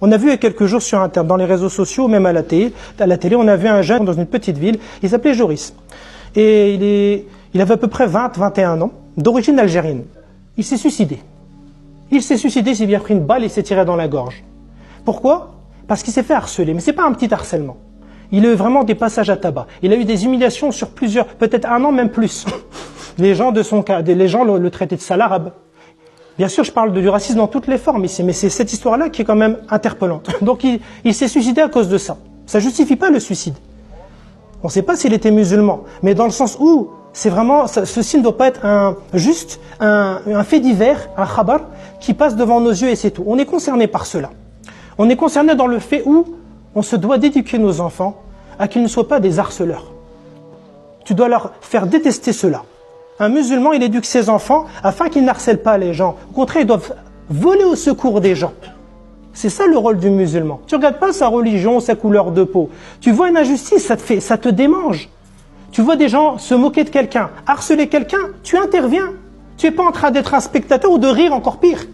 On a vu il y a quelques jours sur Internet, dans les réseaux sociaux, même à la télé, on a vu un jeune dans une petite ville, il s'appelait Joris. Et il avait à peu près 20-21 ans, d'origine algérienne. Il s'est suicidé. Il s'est bien pris une balle et s'est tiré dans la gorge. Pourquoi? Parce qu'il s'est fait harceler, mais c'est pas un petit harcèlement. Il a eu vraiment des passages à tabac. Il a eu des humiliations sur plusieurs, peut-être un an, même plus. Les gens le traitaient de sale arabe. Bien sûr, je parle du racisme dans toutes les formes ici, mais c'est cette histoire-là qui est quand même interpellante. Donc il s'est suicidé à cause de ça. Ça ne justifie pas le suicide. On ne sait pas s'il était musulman, mais dans le sens où c'est vraiment, ceci ne doit pas être juste un fait divers, un khabar, qui passe devant nos yeux et c'est tout. On est concerné par cela. On est concerné dans le fait où on se doit d'éduquer nos enfants à qu'ils ne soient pas des harceleurs. Tu dois leur faire détester cela. Un musulman, il éduque ses enfants afin qu'ils n'harcèlent pas les gens. Au contraire, ils doivent voler au secours des gens. C'est ça le rôle du musulman. Tu ne regardes pas sa religion, sa couleur de peau. Tu vois une injustice, ça te démange. Tu vois des gens se moquer de quelqu'un, harceler quelqu'un, tu interviens. Tu n'es pas en train d'être un spectateur ou de rire encore pire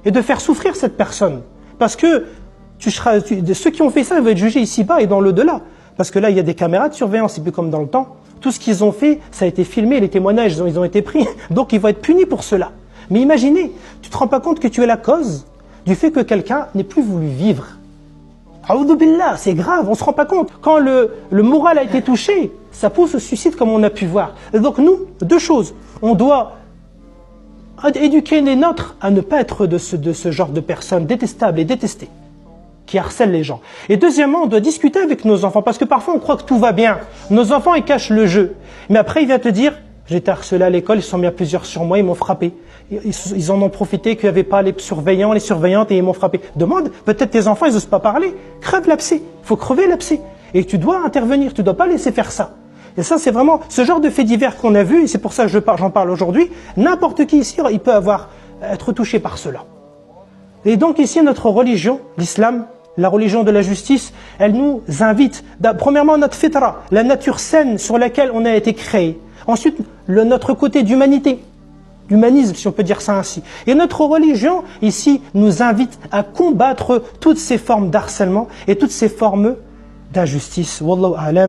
et de faire souffrir cette personne. Parce que ceux qui ont fait ça, ils vont être jugés ici-bas et dans l'au-delà. Parce que là, il y a des caméras de surveillance, c'est plus comme dans le temps. Tout ce qu'ils ont fait, ça a été filmé, les témoignages, ils ont été pris. Donc, ils vont être punis pour cela. Mais imaginez, tu ne te rends pas compte que tu es la cause du fait que quelqu'un n'ait plus voulu vivre. A'oudou billah, c'est grave, on ne se rend pas compte. Quand le moral a été touché, ça pousse au suicide comme on a pu voir. Et donc nous, deux choses. On doit éduquer les nôtres à ne pas être de ce genre de personnes détestables et détestées, qui harcèlent les gens. Et deuxièmement, on doit discuter avec nos enfants, parce que parfois on croit que tout va bien. Nos enfants, ils cachent le jeu. Mais après, il vient te dire, j'ai été harcelé à l'école, ils sont mis à plusieurs sur moi, ils m'ont frappé. Ils en ont profité qu'il n'y avait pas les surveillants, les surveillantes et ils m'ont frappé. Demande, peut-être tes enfants, ils n'osent pas parler. Crève l'abcès. Il faut crever l'abcès. Et tu dois intervenir, tu ne dois pas laisser faire ça. Et ça, c'est vraiment ce genre de fait divers qu'on a vu, et c'est pour ça que j'en parle aujourd'hui. N'importe qui ici, il peut être touché par cela. Et donc ici, notre religion, l'islam, la religion de la justice, elle nous invite, premièrement, notre fitra, la nature saine sur laquelle on a été créé. Ensuite, notre côté d'humanité, d'humanisme, si on peut dire ça ainsi. Et notre religion, ici, nous invite à combattre toutes ces formes d'harcèlement et toutes ces formes d'injustice. Wallahu a'lam.